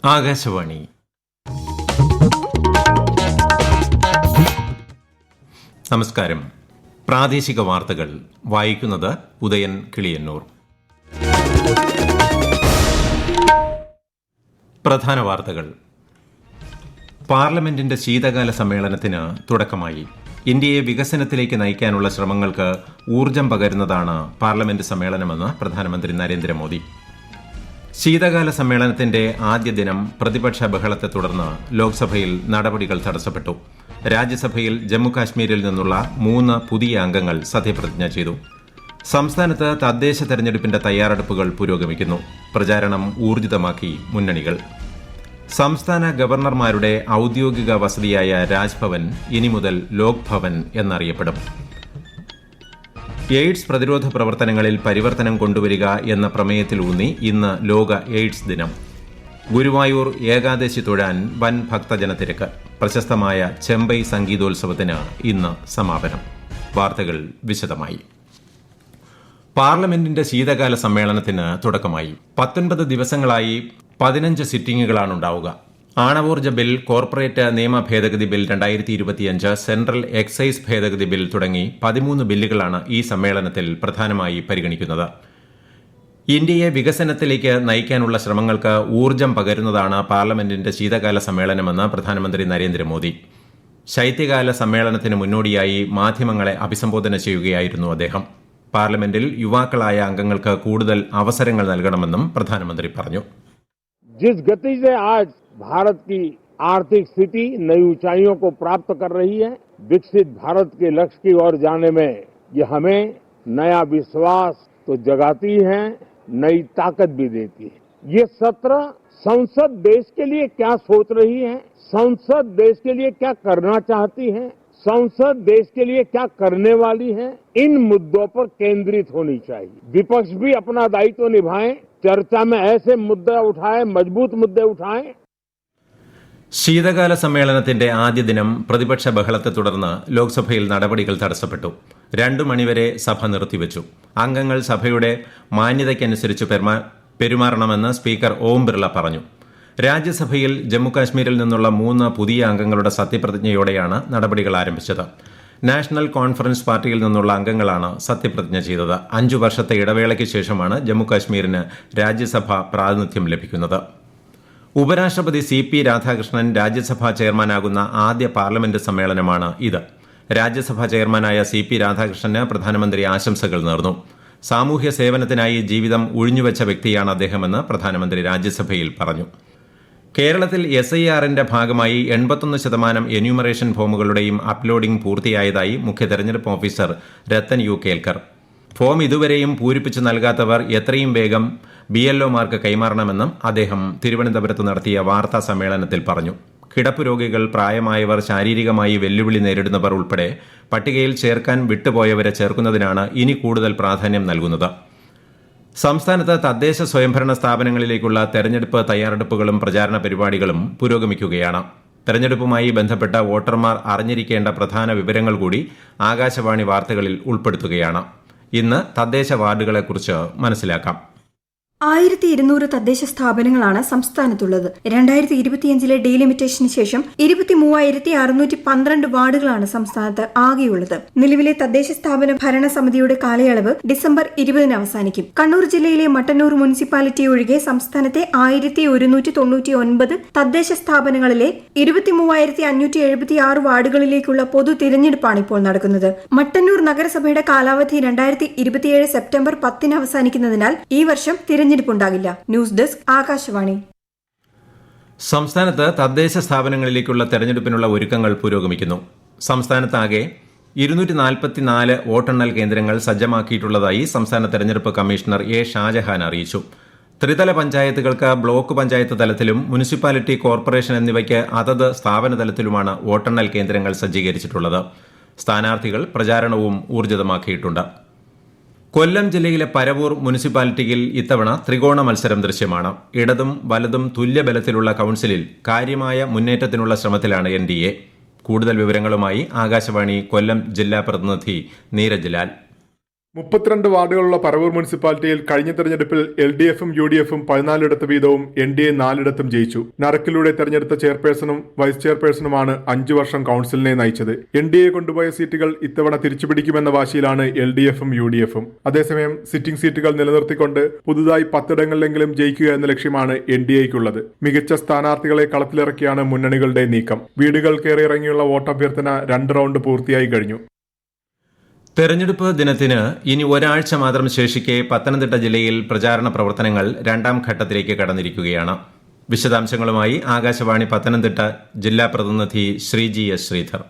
ആകാശവാണി. നമസ്കാരം. പ്രാദേശിക വാർത്തകൾ വായിക്കുന്നത് ഉദയൻ കിളിയന്നൂർ. പ്രധാന വാർത്തകൾ. പാർലമെന്റിന്റെ ശീതകാല സമ്മേളനത്തിന് തുടക്കമായി. ഇന്ത്യയെ വികസനത്തിലേക്ക് നയിക്കാനുള്ള ശ്രമങ്ങൾക്ക് ഊർജ്ജം പകരുന്നതാണ് പാർലമെന്റ് സമ്മേളനമെന്ന് പ്രധാനമന്ത്രി നരേന്ദ്രമോദി. ശീതകാല സമ്മേളനത്തിന്റെ ആദ്യ ദിനം പ്രതിപക്ഷ ബഹളത്തെ തുടർന്ന് ലോക്സഭയിൽ നടപടികൾ തടസ്സപ്പെട്ടു. രാജ്യസഭയിൽ ജമ്മുകാശ്മീരിൽ നിന്നുള്ള 3 പുതിയ അംഗങ്ങൾ സത്യപ്രതിജ്ഞ ചെയ്തു. സംസ്ഥാനത്ത് തദ്ദേശ തെരഞ്ഞെടുപ്പിന്റെ തയ്യാറെടുപ്പുകൾ പുരോഗമിക്കുന്നു. പ്രചാരണം ഊർജിതമാക്കി മുന്നണികൾ. സംസ്ഥാന ഗവർണർമാരുടെ ഔദ്യോഗിക വസതിയായ രാജ്ഭവൻ ഇനി മുതൽ ലോക് ഭവൻ എന്നറിയപ്പെടും. എയ്ഡ്സ് പ്രതിരോധ പ്രവർത്തനങ്ങളിൽ പരിവർത്തനം കൊണ്ടുവരിക എന്ന പ്രമേയത്തിലൂന്നി ഇന്ന് ലോക എയ്ഡ്സ് ദിനം. ഗുരുവായൂർ ഏകാദശി തൊഴാൻ വൻ ഭക്തജനത്തിരക്ക്. പ്രശസ്തമായ ചെമ്പൈ സംഗീതോത്സവത്തിന് ഇന്ന് സമാപനം. വാർത്തകൾ വിശദമായി. പാർലമെന്റിന്റെ ശീതകാല സമ്മേളനത്തിന് തുടക്കമായി. 19 ദിവസങ്ങളായി 15 സിറ്റിംഗുകളാണുണ്ടാവുക. ആണവോർജ്ജ ബിൽ, കോർപ്പറേറ്റ് നിയമ ഭേദഗതി ബിൽ 2025, സെൻട്രൽ എക്സൈസ് ഭേദഗതി ബിൽ തുടങ്ങി 13 ബില്ലുകളാണ് ഈ സമ്മേളനത്തിൽ പ്രധാനമായി പരിഗണിക്കുന്നത്. ഇന്ത്യയെ വികസനത്തിലേക്ക് നയിക്കാനുള്ള ശ്രമങ്ങൾക്ക് ഊർജ്ജം പകരുന്നതാണ് പാർലമെന്റിന്റെ ശീതകാല സമ്മേളനമെന്ന് പ്രധാനമന്ത്രി നരേന്ദ്രമോദി. ശൈത്യകാല സമ്മേളനത്തിന് മുന്നോടിയായി മാധ്യമങ്ങളെ അഭിസംബോധന ചെയ്യുകയായിരുന്നു അദ്ദേഹം. പാർലമെന്റിൽ യുവാക്കളായ അംഗങ്ങൾക്ക് കൂടുതൽ അവസരങ്ങൾ നൽകണമെന്നും പ്രധാനമന്ത്രി പറഞ്ഞു. जिस गति से आज भारत की आर्थिक स्थिति नई ऊंचाइयों को प्राप्त कर रही है, विकसित भारत के लक्ष्य की ओर जाने में ये हमें नया विश्वास तो जगाती है, नई ताकत भी देती है. ये सत्र संसद देश के लिए क्या सोच रही है, संसद देश के लिए क्या करना चाहती है, संसद देश के लिए क्या करने वाली है, इन मुद्दों पर केंद्रित होनी चाहिए. विपक्ष भी अपना दायित्व निभाए, चर्चा में ऐसे मुद्दे उठाए, मजबूत मुद्दे उठाए. ശീതകാല സമ്മേളനത്തിന്റെ ആദ്യ ദിനം പ്രതിപക്ഷ ബഹളത്തെ തുടർന്ന് ലോക്സഭയിൽ നടപടികൾ തടസ്സപ്പെട്ടു. 2 മണിവരെ സഭ നിർത്തിവച്ചു. അംഗങ്ങൾ സഭയുടെ മാന്യതയ്ക്കനുസരിച്ച് പെരുമാറണമെന്ന് സ്പീക്കർ ഓം ബിർള പറഞ്ഞു. രാജ്യസഭയിൽ ജമ്മുകാശ്മീരിൽ നിന്നുള്ള 3 പുതിയ അംഗങ്ങളുടെ സത്യപ്രതിജ്ഞയോടെയാണ് നടപടികൾ ആരംഭിച്ചത്. നാഷണൽ കോൺഫറൻസ് പാർട്ടിയിൽ നിന്നുള്ള അംഗങ്ങളാണ് സത്യപ്രതിജ്ഞ ചെയ്തത്. 5 വർഷത്തെ ഇടവേളയ്ക്ക് ശേഷമാണ് ജമ്മുകാശ്മീരിന് രാജ്യസഭ പ്രാതിനിധ്യം ലഭിക്കുന്നത്. ഉപരാഷ്ട്രപതി CP രാധാകൃഷ്ണൻ രാജ്യസഭാ ചെയർമാനാകുന്ന ആദ്യ പാർലമെന്റ് സമ്മേളനമാണ് ഇത്. രാജ്യസഭാ ചെയർമാനായ CP രാധാകൃഷ്ണന് പ്രധാനമന്ത്രി ആശംസകൾ നേർന്നു. സാമൂഹ്യ സേവനത്തിനായി ജീവിതം ഉഴിഞ്ഞുവെച്ച വ്യക്തിയാണ് അദ്ദേഹമെന്ന് പ്രധാനമന്ത്രി രാജ്യസഭയിൽ പറഞ്ഞു. കേരളത്തിൽ SIRന്റെ ഭാഗമായി 81% എന്യൂമറേഷൻ ഫോമുകളുടെയും അപ്ലോഡിംഗ് പൂർത്തിയായതായി മുഖ്യ തെരഞ്ഞെടുപ്പ് officer Rathan U Kelkar. Form ഇതുവരെയും പൂരിപ്പിച്ചു നൽകാത്തവർ എത്രയും വേഗം BLOമാർക്ക് കൈമാറണമെന്നും അദ്ദേഹം തിരുവനന്തപുരത്ത് നടത്തിയ വാർത്താ സമ്മേളനത്തിൽ പറഞ്ഞു. കിടപ്പ് രോഗികൾ, പ്രായമായവർ, ശാരീരികമായി വെല്ലുവിളി നേരിടുന്നവർ ഉൾപ്പെടെ പട്ടികയിൽ ചേർക്കാൻ വിട്ടുപോയവരെ ചേർക്കുന്നതിനാണ് ഇനി കൂടുതൽ പ്രാധാന്യം നൽകുന്നത്. സംസ്ഥാനത്ത് തദ്ദേശ സ്വയംഭരണ സ്ഥാപനങ്ങളിലേക്കുള്ള തെരഞ്ഞെടുപ്പ് തയ്യാറെടുപ്പുകളും പ്രചാരണ പരിപാടികളും പുരോഗമിക്കുകയാണ്. തെരഞ്ഞെടുപ്പുമായി ബന്ധപ്പെട്ട വോട്ടർമാർ അറിഞ്ഞിരിക്കേണ്ട പ്രധാന വിവരങ്ങൾ കൂടി ആകാശവാണി വാർത്തകളിൽ ഉൾപ്പെടുത്തുകയാണ്. ഇന്ന് തദ്ദേശ വാർഡുകളെക്കുറിച്ച് മനസ്സിലാക്കാം. 1200 തദ്ദേശ സ്ഥാപനങ്ങളാണ് സംസ്ഥാനത്തുള്ളത്. 2025 ഡീലിമിറ്റേഷന് ശേഷം 23,612 വാർഡുകളാണ് സംസ്ഥാനത്ത് ആകെയുള്ളത്. നിലവിലെ തദ്ദേശ സ്ഥാപന ഭരണസമിതിയുടെ കാലയളവ് ഡിസംബർ 20 അവസാനിക്കും. കണ്ണൂർ ജില്ലയിലെ മട്ടന്നൂർ മുനിസിപ്പാലിറ്റി ഒഴികെ സംസ്ഥാനത്തെ 1199 തദ്ദേശ സ്ഥാപനങ്ങളിലെ 23,576 വാർഡുകളിലേക്കുള്ള പൊതു തിരഞ്ഞെടുപ്പാണ് ഇപ്പോൾ നടക്കുന്നത്. മട്ടന്നൂർ നഗരസഭയുടെ കാലാവധി 2027 സെപ്റ്റംബർ 10 അവസാനിക്കുന്നതിനാൽ ഈ വർഷം തിരഞ്ഞെടുപ്പുണ്ടാകില്ല. News desk, Akashvani. സംസ്ഥാനത്ത് തദ്ദേശ സ്ഥാപനങ്ങളിലേക്കുള്ള തെരഞ്ഞെടുപ്പിനുള്ള ഒരുക്കങ്ങൾ പുരോഗമിക്കുന്നു. സംസ്ഥാനത്താകെ 244 വോട്ടെണ്ണൽ കേന്ദ്രങ്ങൾ സജ്ജമാക്കിയിട്ടുള്ളതായി സംസ്ഥാന തെരഞ്ഞെടുപ്പ് കമ്മീഷണർ A. ഷാജഹാൻ അറിയിച്ചു. ത്രിതല പഞ്ചായത്തുകൾക്ക് ബ്ലോക്ക് പഞ്ചായത്ത് തലത്തിലും മുനിസിപ്പാലിറ്റി, കോർപ്പറേഷൻ എന്നിവയ്ക്ക് അതത് സ്ഥാപന തലത്തിലുമാണ് വോട്ടെണ്ണൽ കേന്ദ്രങ്ങൾ സജ്ജീകരിച്ചിട്ടുള്ളത്. സ്ഥാനാർത്ഥികൾ പ്രചാരണവും ഊർജിതമാക്കിയിട്ടുണ്ട്. കൊല്ലം ജില്ലയിലെ പരവൂർ മുനിസിപ്പാലിറ്റിയിൽ ഇത്തവണ ത്രികോണ മത്സരം ദൃശ്യമാണ്. ഇടതും വലതും തുല്യബലത്തിലുള്ള കൌൺസിലിൽ കാര്യമായ മുന്നേറ്റത്തിനുള്ള ശ്രമത്തിലാണ് NDA. കൂടുതൽ വിവരങ്ങളുമായി ആകാശവാണി കൊല്ലം ജില്ലാ പ്രതിനിധി നീരജ് ലാൽ. 32 വാർഡുകളുള്ള പറവൂർ മുനിസിപ്പാലിറ്റിയിൽ കഴിഞ്ഞ തെരഞ്ഞെടുപ്പിൽ LDFും UDFും 14 വീതവും NDA 4 ജയിച്ചു. നറുക്കിലൂടെ തെരഞ്ഞെടുത്ത ചെയർപേഴ്സണും വൈസ് ചെയർപേഴ്സണുമാണ് 5 വർഷം കൌൺസിലിനെ നയിച്ചത്. NDA കൊണ്ടുപോയ സീറ്റുകൾ ഇത്തവണ തിരിച്ചുപിടിക്കുമെന്ന വാശിയിലാണ് LDFും UDFും. അതേസമയം സിറ്റിംഗ് സീറ്റുകൾ നിലനിർത്തിക്കൊണ്ട് പുതുതായി 10 ഇടങ്ങളിലെങ്കിലും ജയിക്കുക എന്ന ലക്ഷ്യമാണ് NDAയ്ക്കുള്ളത്. മികച്ച സ്ഥാനാർത്ഥികളെ കളത്തിലിറക്കിയാണ് മുന്നണികളുടെ നീക്കം. വീടുകൾ കയറിയിറങ്ങിയുള്ള വോട്ടഭ്യർത്ഥന 2 റൗണ്ട് പൂർത്തിയായി കഴിഞ്ഞു. തെരഞ്ഞെടുപ്പ് ദിനത്തിന് ഇനി ഒരാഴ്ച മാത്രം ശേഷിക്കെ പത്തനംതിട്ട ജില്ലയിൽ പ്രചാരണ പ്രവർത്തനങ്ങൾ 2ാം ഘട്ടത്തിലേക്ക് കടന്നിരിക്കുകയാണ്. വിശദാംശങ്ങളുമായി ആകാശവാണി പത്തനംതിട്ട ജില്ലാ പ്രതിനിധി ശ്രീജി എസ് ശ്രീധർ.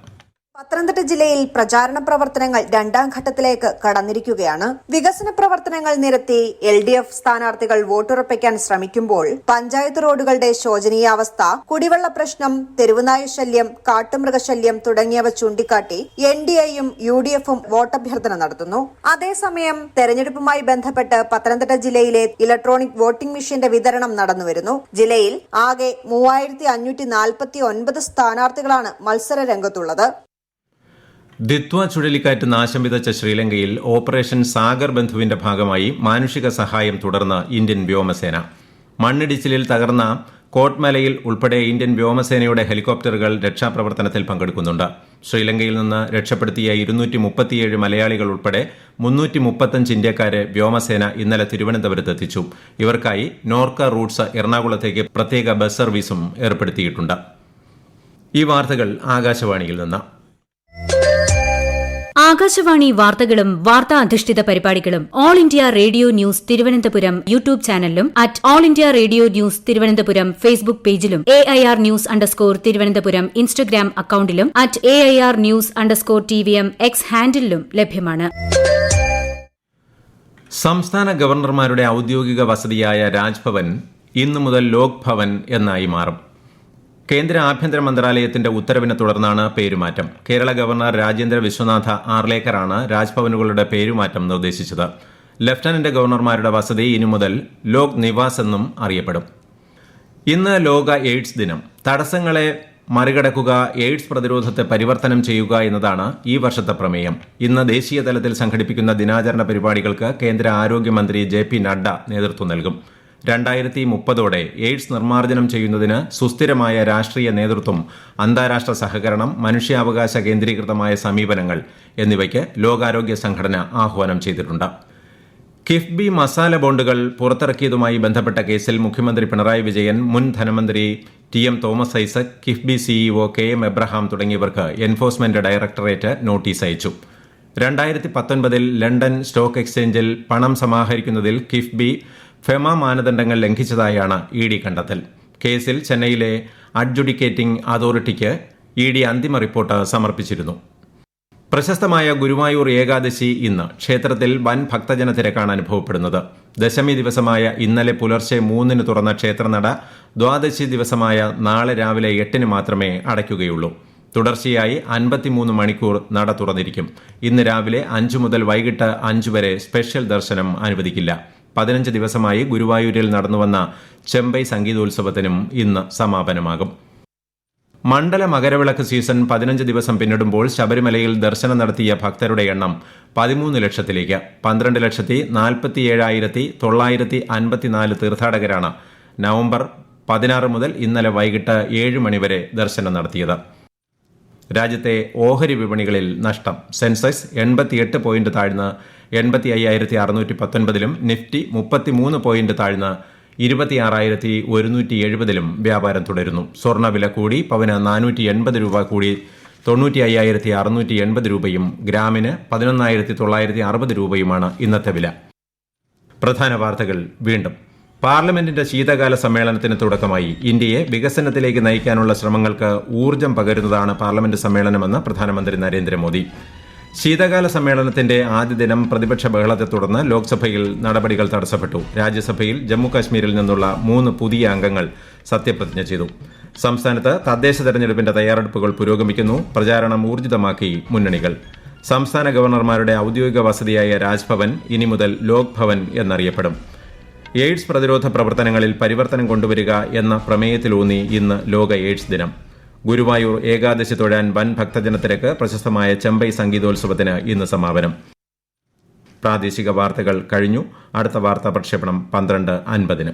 പത്തനംതിട്ട ജില്ലയിൽ പ്രചാരണ പ്രവർത്തനങ്ങൾ 2ാം ഘട്ടത്തിലേക്ക് കടന്നിരിക്കുകയാണ്. വികസന പ്രവർത്തനങ്ങൾ നിരത്തി LDF സ്ഥാനാർത്ഥികൾ വോട്ടുറപ്പിക്കാൻ ശ്രമിക്കുമ്പോൾ പഞ്ചായത്ത് റോഡുകളുടെ ശോചനീയാവസ്ഥ, കുടിവെള്ള പ്രശ്നം, തെരുവുനായ ശല്യം, കാട്ടുമൃഗശല്യം തുടങ്ങിയവ ചൂണ്ടിക്കാട്ടി NDAയും UDFും വോട്ടഭ്യർത്ഥന നടത്തുന്നു. അതേസമയം തെരഞ്ഞെടുപ്പുമായി ബന്ധപ്പെട്ട് പത്തനംതിട്ട ജില്ലയിലെ ഇലക്ട്രോണിക് വോട്ടിംഗ് മെഷീന്റെ വിതരണം നടന്നുവരുന്നു. ജില്ലയിൽ ആകെ 3549 സ്ഥാനാർത്ഥികളാണ് മത്സര രംഗത്തുള്ളത്. ദിത്വ ചുഴലിക്കാറ്റ് നാശം വിതച്ച ശ്രീലങ്കയിൽ ഓപ്പറേഷൻ സാഗർ ബന്ധുവിന്റെ ഭാഗമായി മാനുഷിക സഹായം തുടർന്ന് ഇന്ത്യൻ വ്യോമസേന. മണ്ണിടിച്ചിലിൽ തകർന്ന കോട്ട്മലയിൽ ഉൾപ്പെടെ ഇന്ത്യൻ വ്യോമസേനയുടെ ഹെലികോപ്റ്ററുകൾ രക്ഷാപ്രവർത്തനത്തിൽ പങ്കെടുക്കുന്നുണ്ട്. ശ്രീലങ്കയിൽ നിന്ന് രക്ഷപ്പെടുത്തിയ 237 മലയാളികൾ ഉൾപ്പെടെ 335 ഇന്ത്യക്കാരെ വ്യോമസേന ഇന്നലെ തിരുവനന്തപുരത്തെത്തിച്ചു. ഇവർക്കായി നോർക്ക റൂട്ട്സ് എറണാകുളത്തേക്ക് പ്രത്യേക ബസ് സർവീസും ഏർപ്പെടുത്തിയിട്ടുണ്ട്. ഈ വാർത്തകൾ ആകാശവാണിയിൽ നിന്ന്. ആകാശവാണി വാർത്തകളും വാർത്താ അധിഷ്ഠിത പരിപാടികളും all India radio news Thiruvananthapuram YouTube ചാനലിലും @all India radio news Thiruvananthapuram Facebook പേജിലും AIR ന്യൂസ് _ ഇൻസ്റ്റഗ്രാം അക്കൌണ്ടിലും @AIR ന്യൂസ് _ TVM X ഹാൻഡിലും ലഭ്യമാണ്. സംസ്ഥാന ഗവർണർമാരുടെ ഔദ്യോഗിക വസതിയായ രാജ്ഭവൻ ഇന്നു മുതൽ ലോക് ഭവൻ എന്നായി മാറും. കേന്ദ്ര ആഭ്യന്തര മന്ത്രാലയത്തിന്റെ ഉത്തരവിനെ തുടർന്നാണ് പേരുമാറ്റം. കേരള ഗവർണർ രാജേന്ദ്ര വിശ്വനാഥ ആർലേക്കറാണ് രാജ്ഭവനുകളുടെ പേരുമാറ്റം നിർദ്ദേശിച്ചത്. ലഫ്റ്റനന്റ് ഗവർണർമാരുടെ വസതി ഇനി മുതൽ ലോക് നിവാസ് എന്നും അറിയപ്പെടും. ഇന്ന് ലോക എയ്ഡ്സ് ദിനം. തടസ്സങ്ങളെ മറികടക്കുക, എയ്ഡ്സ് പ്രതിരോധത്തെ പരിവർത്തനം ചെയ്യുക എന്നതാണ് ഈ വർഷത്തെ പ്രമേയം. ഇന്ന് ദേശീയ തലത്തിൽ സംഘടിപ്പിക്കുന്ന ദിനാചരണ പരിപാടികൾക്ക് കേന്ദ്ര ആരോഗ്യമന്ത്രി JP നഡ്ഡ നേതൃത്വം നൽകും. 2030 എയ്ഡ്സ് നിർമ്മാർജ്ജനം ചെയ്യുന്നതിന് സുസ്ഥിരമായ രാഷ്ട്രീയ നേതൃത്വം, അന്താരാഷ്ട്ര സഹകരണം, മനുഷ്യാവകാശ കേന്ദ്രീകൃതമായ സമീപനങ്ങൾ എന്നിവയ്ക്ക് ലോകാരോഗ്യ സംഘടന ആഹ്വാനം ചെയ്തിട്ടുണ്ട്. കിഫ്ബി മസാല ബോണ്ടുകൾ പുറത്തിറക്കിയതുമായി ബന്ധപ്പെട്ട കേസിൽ മുഖ്യമന്ത്രി പിണറായി വിജയൻ, മുൻ ധനമന്ത്രി TM Thomas Isaac, KIIFB CEO KM Abraham തുടങ്ങിയവർക്ക് എൻഫോഴ്സ്മെന്റ് ഡയറക്ടറേറ്റ് നോട്ടീസ് അയച്ചു. 2019 ലണ്ടൻ സ്റ്റോക്ക് എക്സ്ചേഞ്ചിൽ പണം സമാഹരിക്കുന്നതിൽ കിഫ്ബി ഫെമ മാനദണ്ഡങ്ങൾ ലംഘിച്ചതായാണ് ED കണ്ടെത്തൽ. കേസിൽ ചെന്നൈയിലെ അഡ്ജുഡിക്കേറ്റിംഗ് അതോറിറ്റിക്ക് ED അന്തിമ റിപ്പോർട്ട് സമർപ്പിച്ചിരുന്നു. പ്രശസ്തമായ ഗുരുവായൂർ ഏകാദശി ഇന്ന്. ക്ഷേത്രത്തിൽ വൻ ഭക്തജന തിരക്കാണ് അനുഭവപ്പെടുന്നത്. ദശമി ദിവസമായ ഇന്നലെ പുലർച്ചെ 3 തുറന്ന ക്ഷേത്രനട ദ്വാദശി ദിവസമായ നാളെ രാവിലെ 8 മാത്രമേ അടയ്ക്കുകയുള്ളൂ. തുടർച്ചയായി 53 മണിക്കൂർ നട തുറന്നിരിക്കും. ഇന്ന് രാവിലെ 5 മുതൽ വൈകിട്ട് 5 വരെ സ്പെഷ്യൽ ദർശനം അനുവദിക്കില്ല. 15 ദിവസമായി ഗുരുവായൂരിൽ നടന്നുവന്ന ചെമ്പൈ സംഗീതോത്സവത്തിനും ഇന്ന് സമാപനമാകും. മണ്ഡല മകരവിളക്ക് സീസൺ 15 ദിവസം പിന്നിടുമ്പോൾ ശബരിമലയിൽ ദർശനം നടത്തിയ ഭക്തരുടെ എണ്ണം 13 ലക്ഷത്തിലേക്ക്. 12,47,954 തീർത്ഥാടകരാണ് നവംബർ 16 മുതൽ ഇന്നലെ വൈകിട്ട് 7 മണിവരെ ദർശനം നടത്തിയത്. രാജ്യത്തെ ഓഹരി വിപണികളിൽ നഷ്ടം. സെൻസെക്സ് 88 പോയിന്റ് താഴ്ന്ന് 85,619 നിഫ്റ്റി 33 പോയിന്റ് താഴ്ന്ന് 26,170 വ്യാപാരം തുടരുന്നു. സ്വർണ്ണവില കൂടി. പവന് 480 രൂപ കൂടി 95,680 രൂപയും ഗ്രാമിന് 11,960 രൂപയുമാണ് ഇന്നത്തെ വില. പ്രധാന വാർത്തകൾ വീണ്ടും. പാർലമെന്റിന്റെ ശീതകാല സമ്മേളനത്തിന് തുടക്കമായി. ഇന്ത്യയെ വികസനത്തിലേക്ക് നയിക്കാനുള്ള ശ്രമങ്ങൾക്ക് ഊർജ്ജം പകരുന്നതാണ് പാർലമെന്റ് സമ്മേളനമെന്ന് പ്രധാനമന്ത്രി നരേന്ദ്രമോദി. ശീതകാല സമ്മേളനത്തിന്റെ ആദ്യ ദിനം പ്രതിപക്ഷ ബഹളത്തെ തുടർന്ന് ലോക്സഭയിൽ നടപടികൾ തടസ്സപ്പെട്ടു. രാജ്യസഭയിൽ ജമ്മുകാശ്മീരിൽ നിന്നുള്ള 3 പുതിയ അംഗങ്ങൾ സത്യപ്രതിജ്ഞ ചെയ്തു. സംസ്ഥാനത്ത് തദ്ദേശ തെരഞ്ഞെടുപ്പിന്റെ തയ്യാറെടുപ്പുകൾ പുരോഗമിക്കുന്നു. പ്രചാരണം ഊർജിതമാക്കി മുന്നണികൾ. സംസ്ഥാന ഗവർണർമാരുടെ ഔദ്യോഗിക വസതിയായ രാജ്ഭവൻ ഇനി മുതൽ ലോക് ഭവൻ എന്നറിയപ്പെടും. എയ്ഡ്സ് പ്രതിരോധ പ്രവർത്തനങ്ങളിൽ പരിവർത്തനം കൊണ്ടുവരിക എന്ന പ്രമേയത്തിലൂന്നി ഇന്ന് ലോക എയ്ഡ്സ് ദിനം. ഗുരുവായൂർ ഏകാദശി തൊഴാൻ വൻ ഭക്തജനത്തിരക്ക്. പ്രശസ്തമായ ചെമ്പൈ സംഗീതോത്സവത്തിന് ഇന്ന് സമാപനം. പ്രാദേശിക വാർത്തകൾ കഴിഞ്ഞു. അടുത്ത വാർത്താ പ്രക്ഷേപണം 12:50.